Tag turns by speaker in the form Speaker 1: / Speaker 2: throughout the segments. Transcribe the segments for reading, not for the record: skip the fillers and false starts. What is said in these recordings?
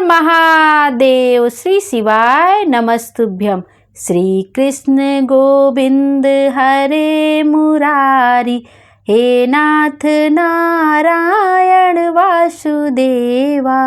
Speaker 1: महादेव। श्री शिवाय नमस्तुभ्यं। श्री कृष्ण गोविंद हरे मुरारी, हे नाथ नारायण वासुदेवा।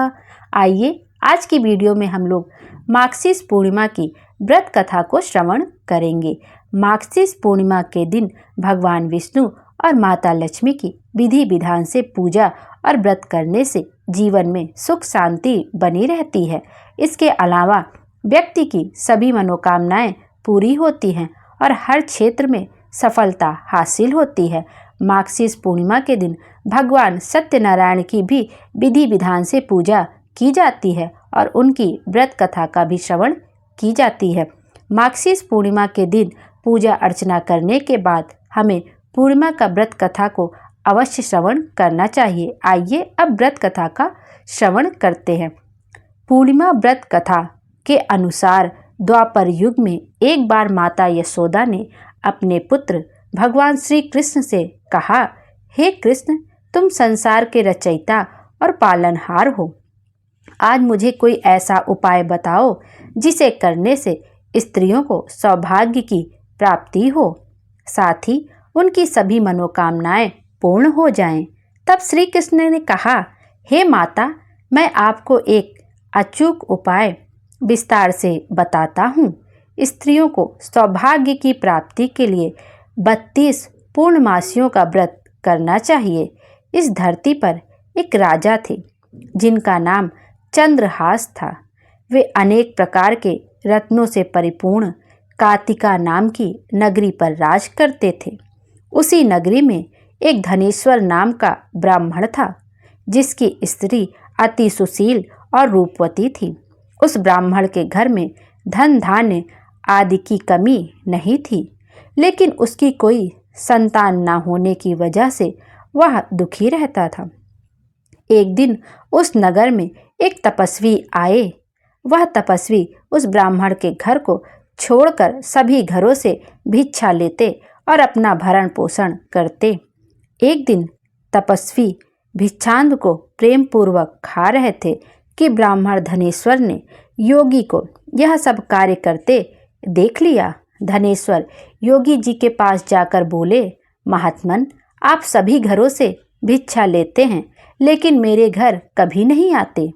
Speaker 1: आइए आज की वीडियो में हम लोग मार्गशीर्ष पूर्णिमा की व्रत कथा को श्रवण करेंगे। मार्गशीर्ष पूर्णिमा के दिन भगवान विष्णु और माता लक्ष्मी की विधि विधान से पूजा और व्रत करने से जीवन में सुख शांति बनी रहती है। इसके अलावा व्यक्ति की सभी मनोकामनाएं पूरी होती हैं और हर क्षेत्र में सफलता हासिल होती है। मार्गशीर्ष पूर्णिमा के दिन भगवान सत्यनारायण की भी विधि विधान से पूजा की जाती है और उनकी व्रत कथा का भी श्रवण की जाती है। मार्गशीर्ष पूर्णिमा के दिन पूजा अर्चना करने के बाद हमें पूर्णिमा का व्रत कथा को अवश्य श्रवण करना चाहिए। आइए अब व्रत कथा का श्रवण करते हैं। पूर्णिमा व्रत कथा के अनुसार द्वापर युग में एक बार माता यशोदा ने अपने पुत्र भगवान श्री कृष्ण से कहा, हे कृष्ण, तुम संसार के रचयिता और पालनहार हो। आज मुझे कोई ऐसा उपाय बताओ जिसे करने से स्त्रियों को सौभाग्य की प्राप्ति हो, साथ ही उनकी सभी मनोकामनाएं पूर्ण हो जाएं। तब श्री कृष्ण ने कहा, हे माता, मैं आपको एक अचूक उपाय विस्तार से बताता हूँ। स्त्रियों को सौभाग्य की प्राप्ति के लिए 32 पूर्णमासियों का व्रत करना चाहिए। इस धरती पर एक राजा थे जिनका नाम चंद्रहास था। वे अनेक प्रकार के रत्नों से परिपूर्ण कार्तिका नाम की नगरी पर राज करते थे। उसी नगरी में एक धनेश्वर नाम का ब्राह्मण था जिसकी स्त्री अति सुशील और रूपवती थी। उस ब्राह्मण के घर में धन धान्य आदि की कमी नहीं थी, लेकिन उसकी कोई संतान न होने की वजह से वह दुखी रहता था। एक दिन उस नगर में एक तपस्वी आए। वह तपस्वी उस ब्राह्मण के घर को छोड़कर सभी घरों से भिक्षा लेते और अपना भरण पोषण करते। एक दिन तपस्वी भिक्षांद को प्रेम पूर्वक खा रहे थे कि ब्राह्मण धनेश्वर ने योगी को यह सब कार्य करते देख लिया। धनेश्वर योगी जी के पास जाकर बोले, महात्मन, आप सभी घरों से भिक्षा लेते हैं लेकिन मेरे घर कभी नहीं आते।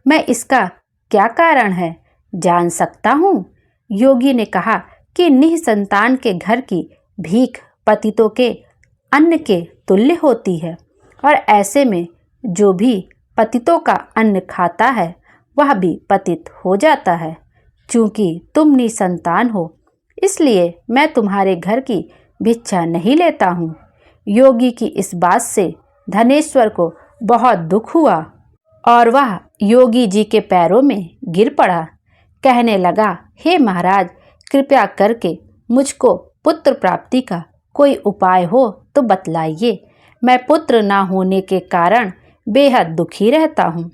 Speaker 1: मैं इसका क्या कारण है, जान सकता हूँ? योगी ने कहा कि निसंतान के घर की भीख पतितों के अन्न के तुल्य होती है और ऐसे में जो भी पतितों का अन्न खाता है वह भी पतित हो जाता है। चूंकि तुम निसंतान हो इसलिए मैं तुम्हारे घर की भिक्षा नहीं लेता हूँ। योगी की इस बात से धनेश्वर को बहुत दुख हुआ और वह योगी जी के पैरों में गिर पड़ा। कहने लगा, हे महाराज, कृपया करके मुझको पुत्र प्राप्ति का कोई उपाय हो तो बतलाइए। मैं पुत्र ना होने के कारण बेहद दुखी रहता हूँ।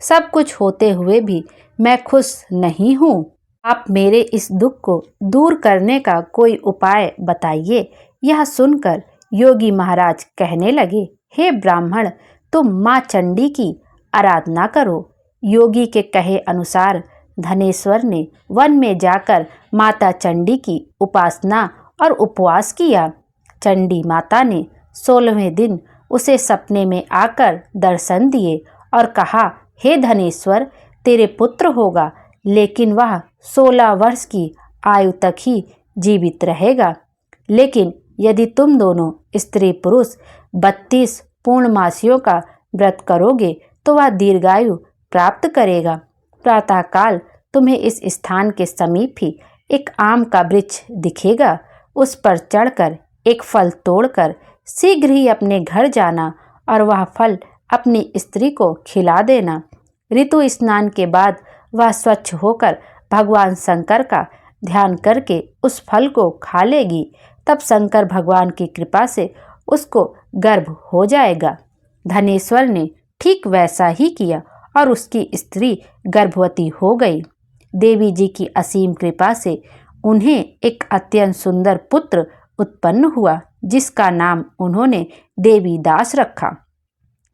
Speaker 1: सब कुछ होते हुए भी मैं खुश नहीं हूँ। आप मेरे इस दुख को दूर करने का कोई उपाय बताइए। यह सुनकर योगी महाराज कहने लगे, हे ब्राह्मण, तुम माँ चंडी की आराधना करो। योगी के कहे अनुसार धनेश्वर ने वन में जाकर माता चंडी की उपासना और उपवास किया। चंडी माता ने 16वें दिन उसे सपने में आकर दर्शन दिए और कहा, हे धनेश्वर, तेरे पुत्र होगा लेकिन वह 16 वर्ष की आयु तक ही जीवित रहेगा। लेकिन यदि तुम दोनों स्त्री पुरुष 32 पूर्णमासियों का व्रत करोगे तो वह दीर्घायु प्राप्त करेगा। प्रातःकाल तुम्हें इस स्थान के समीप ही एक आम का वृक्ष दिखेगा। उस पर चढ़कर एक फल तोड़कर शीघ्र ही अपने घर जाना और वह फल अपनी स्त्री को खिला देना। ऋतु स्नान के बाद वह स्वच्छ होकर भगवान शंकर का ध्यान करके उस फल को खा लेगी। तब शंकर भगवान की कृपा से उसको गर्भ हो जाएगा। धनेश्वर ने ठीक वैसा ही किया और उसकी स्त्री गर्भवती हो गई। देवी जी की असीम कृपा से उन्हें एक अत्यंत सुंदर पुत्र उत्पन्न हुआ जिसका नाम उन्होंने देवी दास रखा।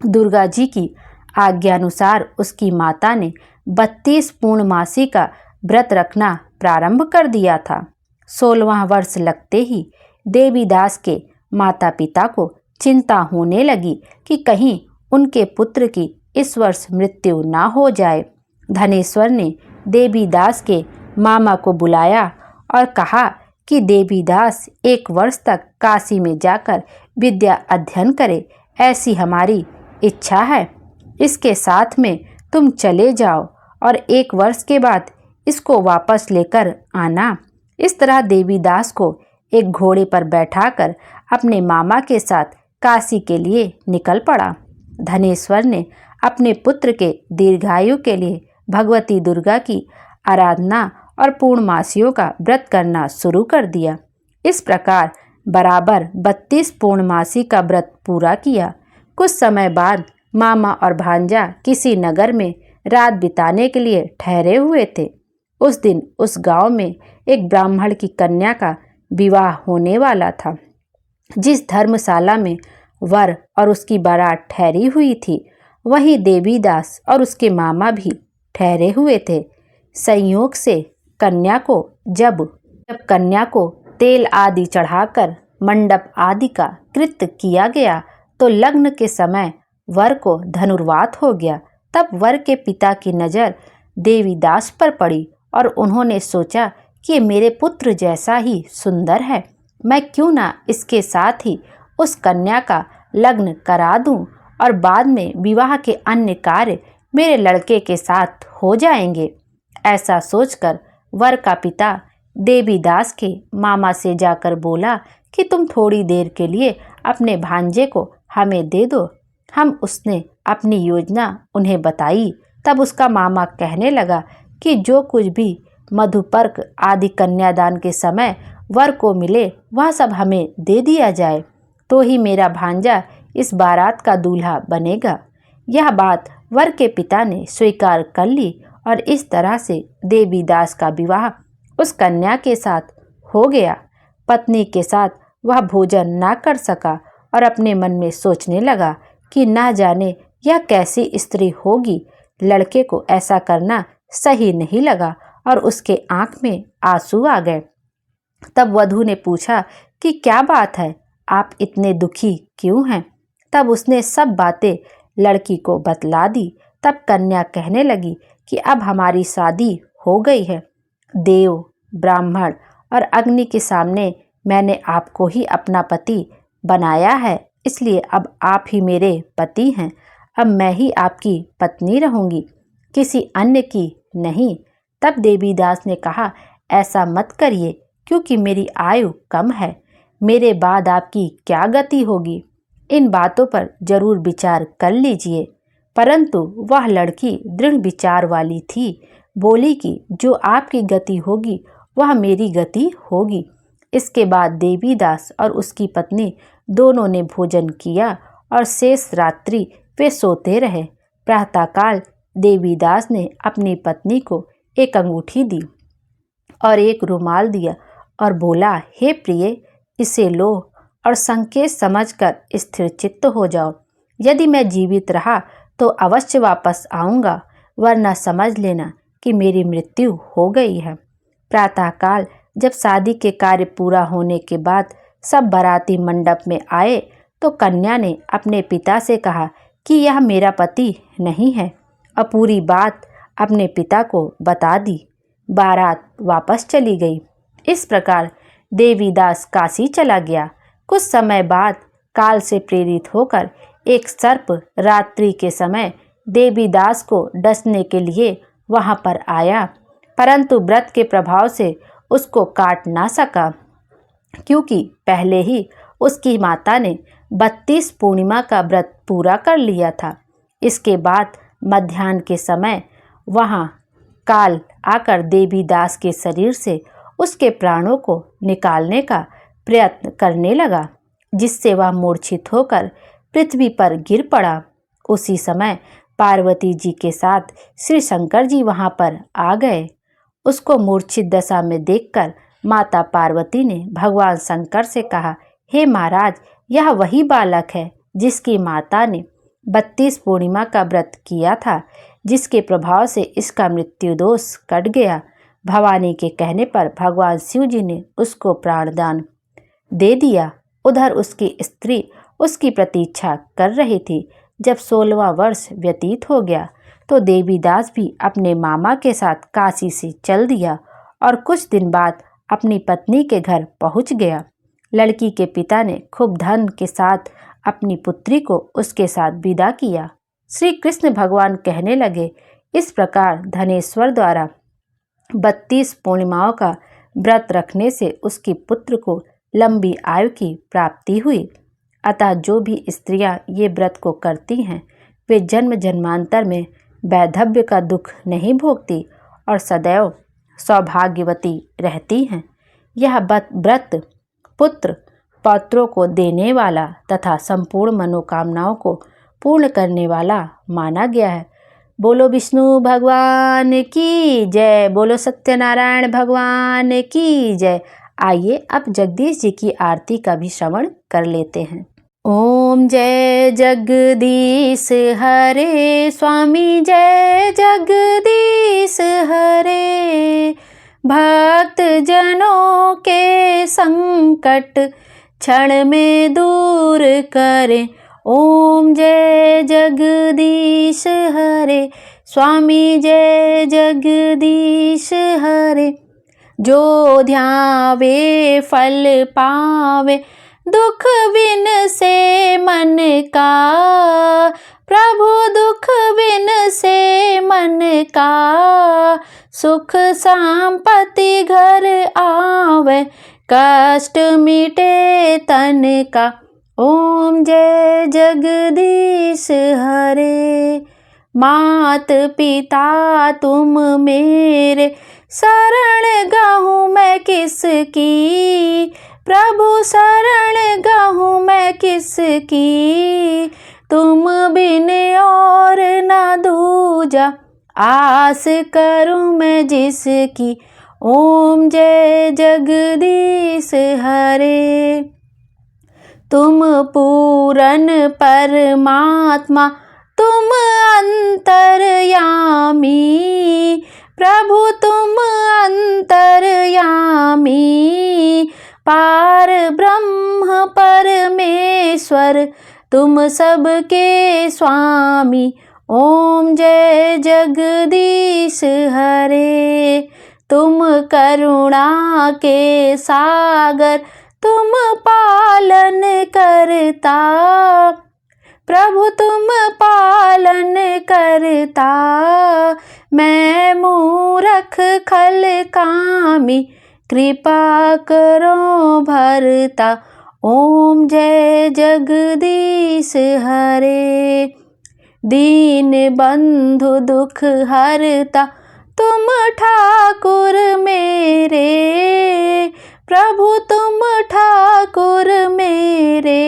Speaker 1: दुर्गा जी की आज्ञानुसार उसकी माता ने 32 पूर्णमासी का व्रत रखना प्रारंभ कर दिया था। 16वां वर्ष लगते ही देवीदास के माता पिता को चिंता होने लगी कि कहीं उनके पुत्र की इस वर्ष मृत्यु ना हो जाए। धनेश्वर ने देवीदास के मामा को बुलाया और कहा कि देवीदास 1 वर्ष तक काशी में जाकर विद्या अध्ययन करे, ऐसी हमारी इच्छा है। इसके साथ में तुम चले जाओ और 1 वर्ष के बाद इसको वापस लेकर आना। इस तरह देवीदास को एक घोड़े पर बैठाकर अपने मामा के साथ काशी के लिए निकल पड़ा। धनेश्वर ने अपने पुत्र के दीर्घायु के लिए भगवती दुर्गा की आराधना और पूर्णमासियों का व्रत करना शुरू कर दिया। इस प्रकार बराबर 32 पूर्णमासी का व्रत पूरा किया। कुछ समय बाद मामा और भांजा किसी नगर में रात बिताने के लिए ठहरे हुए थे। उस दिन उस गांव में एक ब्राह्मण की कन्या का विवाह होने वाला था। जिस धर्मशाला में वर और उसकी बारात ठहरी हुई थी, वहीं देवीदास और उसके मामा भी ठहरे हुए थे। संयोग से कन्या को जब कन्या को तेल आदि चढ़ाकर मंडप आदि का कृत्य किया गया तो लग्न के समय वर को धनुर्वात हो गया। तब वर के पिता की नज़र देवीदास पर पड़ी और उन्होंने सोचा कि मेरे पुत्र जैसा ही सुंदर है, मैं क्यों ना इसके साथ ही उस कन्या का लग्न करा दूं और बाद में विवाह के अन्य कार्य मेरे लड़के के साथ हो जाएंगे। ऐसा सोचकर वर का पिता देवीदास के मामा से जाकर बोला कि तुम थोड़ी देर के लिए अपने भांजे को हमें दे दो। उसने अपनी योजना उन्हें बताई। तब उसका मामा कहने लगा कि जो कुछ भी मधुपर्क आदि कन्यादान के समय वर को मिले वह सब हमें दे दिया जाए, तो ही मेरा भांजा इस बारात का दूल्हा बनेगा। यह बात वर के पिता ने स्वीकार कर ली और इस तरह से देवीदास का विवाह उस कन्या के साथ हो गया। पत्नी के साथ वह भोजन ना कर सका और अपने मन में सोचने लगा कि ना जाने यह कैसी स्त्री होगी। लड़के को ऐसा करना सही नहीं लगा और उसके आंख में आंसू आ गए। तब वधू ने पूछा कि क्या बात है, आप इतने दुखी क्यों हैं? तब उसने सब बातें लड़की को बतला दी। तब कन्या कहने लगी कि अब हमारी शादी हो गई है। देव, ब्राह्मण और अग्नि के सामने मैंने आपको ही अपना पति बनाया है, इसलिए अब आप ही मेरे पति हैं। अब मैं ही आपकी पत्नी रहूंगी, किसी अन्य की नहीं। तब देवीदास ने कहा, ऐसा मत करिए, क्योंकि मेरी आयु कम है, मेरे बाद आपकी क्या गति होगी। इन बातों पर जरूर विचार कर लीजिए। परंतु वह लड़की दृढ़ विचार वाली थी। बोली कि जो आपकी गति होगी वह मेरी गति होगी। इसके बाद देवीदास और उसकी पत्नी दोनों ने भोजन किया और शेष रात्रि वे सोते रहे। प्रातःकाल देवीदास ने अपनी पत्नी को एक अंगूठी दी और एक रुमाल दिया और बोला, हे प्रिय, इसे लो और संकेत समझकर स्थिरचित्त हो जाओ। यदि मैं जीवित रहा तो अवश्य वापस आऊँगा, वरना समझ लेना कि मेरी मृत्यु हो गई है। प्रातःकाल जब शादी के कार्य पूरा होने के बाद सब बाराती मंडप में आए तो कन्या ने अपने पिता से कहा कि यह मेरा पति नहीं है और पूरी बात अपने पिता को बता दी। बारात वापस चली गई। इस प्रकार देवीदास काशी चला गया। कुछ समय बाद काल से प्रेरित होकर एक सर्प रात्रि के समय देवीदास को डसने के लिए वहां पर आया, परंतु व्रत के प्रभाव से उसको काट ना सका, क्योंकि पहले ही उसकी माता ने 32 पूर्णिमा का व्रत पूरा कर लिया था। इसके बाद मध्याह्न के समय वहां काल आकर देवीदास के शरीर से उसके प्राणों को निकालने का प्रयत्न करने लगा, जिससे वह मूर्छित होकर पृथ्वी पर गिर पड़ा। उसी समय पार्वती जी के साथ श्री शंकर जी वहां पर आ गए। उसको मूर्छित दशा में देखकर माता पार्वती ने भगवान शंकर से कहा, हे महाराज, यह वही बालक है जिसकी माता ने 32 पूर्णिमा का व्रत किया था, जिसके प्रभाव से इसका मृत्यु दोष कट गया। भवानी के कहने पर भगवान शिव जी ने उसको प्राणदान दे दिया। उधर उसकी स्त्री उसकी प्रतीक्षा कर रही थी। जब 16वां वर्ष व्यतीत हो गया तो देवीदास भी अपने मामा के साथ काशी से चल दिया और कुछ दिन बाद अपनी पत्नी के घर पहुंच गया। लड़की के पिता ने खूब धन के साथ अपनी पुत्री को उसके साथ विदा किया। श्री कृष्ण भगवान कहने लगे, इस प्रकार धनेश्वर द्वारा 32 पूर्णिमाओं का व्रत रखने से उसकी पुत्र को लंबी आयु की प्राप्ति हुई। अतः जो भी स्त्रियां ये व्रत को करती हैं वे जन्म जन्मांतर में वैधव्य का दुख नहीं भोगती और सदैव सौभाग्यवती रहती हैं। यह व्रत पुत्र पौत्रों को देने वाला तथा संपूर्ण मनोकामनाओं को पूर्ण करने वाला माना गया है। बोलो विष्णु भगवान की जय, बोलो सत्यनारायण भगवान की जय। आइए अब जगदीश जी की आरती का भी श्रवण कर लेते हैं। ओम जय जगदीश हरे स्वामी, जय जगदीश हरे। भक्त जनों के संकट क्षण में दूर करें। ओम जय जगदीश हरे स्वामी, जय जगदीश हरे। जो ध्यावे फल पावे, दुख बिन से मन का। प्रभु दुख बिन से मन का, सुख संपत्ति घर आवे, कष्ट मिटे तन का। ओम जय जगदीश हरे। मात पिता तुम मेरे, शरण गहूँ मैं किसकी। प्रभु शरण गहूँ मैं किसकी, तुम बिन और न दूजा, आस करूँ मैं जिसकी। ओम जय जगदीश हरे। तुम पूरन परमात्मा, तुम अंतर्यामी। प्रभु तुम अंतर्यामी, पार ब्रह्म परमेश्वर, तुम सबके स्वामी। ओम जय जगदीश हरे। तुम करुणा के सागर, तुम पालन करता। प्रभु तुम पालन करता, मैं मूरख खल कामी, कृपा करो भरता। ओम जय जगदीश हरे। दीन बंधु दुख हरता, तुम ठाकुर मेरे। प्रभु तुम ठाकुर मेरे,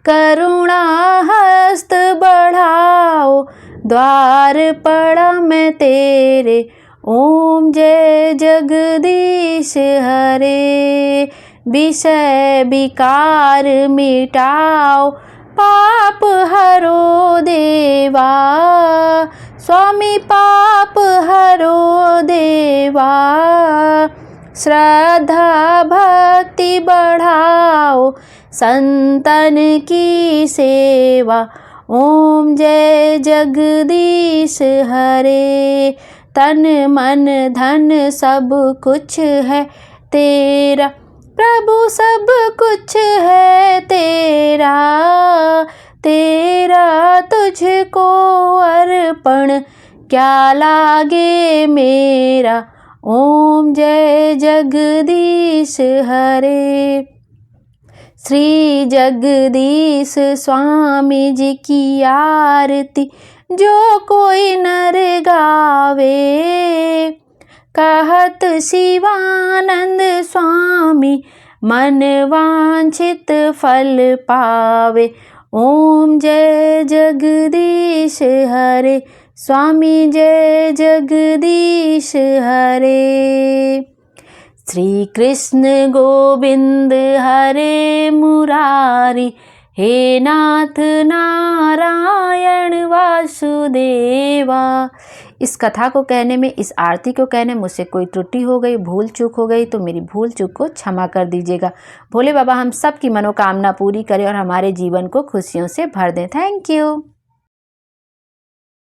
Speaker 1: करुणा हस्त बढ़ाओ, द्वार पड़ा मैं तेरे। ओम जय जगदीश हरे। विषय विकार मिटाओ, पाप हरो देवा। स्वामी पाप हरो देवा। श्रद्धा भक्ति बढ़ाओ, संतन की सेवा। ओम जय जगदीश हरे। तन मन धन सब कुछ है तेरा, प्रभु सब कुछ है तेरा। तेरा तुझको अर्पण, क्या लागे मेरा। ओम जय जगदीश हरे। श्री जगदीश स्वामी जी की आरती, जो कोई नर गावे। कहत शिवानंद स्वामी, मन वांछित फल पावे। ओम जय जगदीश हरे स्वामी, जय जगदीश हरे। श्री कृष्ण गोविंद हरे मुरारी, हे नाथ नारायण वासुदेवा। इस कथा को कहने में, इस आरती को कहने में मुझसे कोई त्रुटि हो गई, भूल चूक हो गई तो मेरी भूल चूक को क्षमा कर दीजिएगा। भोले बाबा हम सब की मनोकामना पूरी करें और हमारे जीवन को खुशियों से भर दें। Thank you.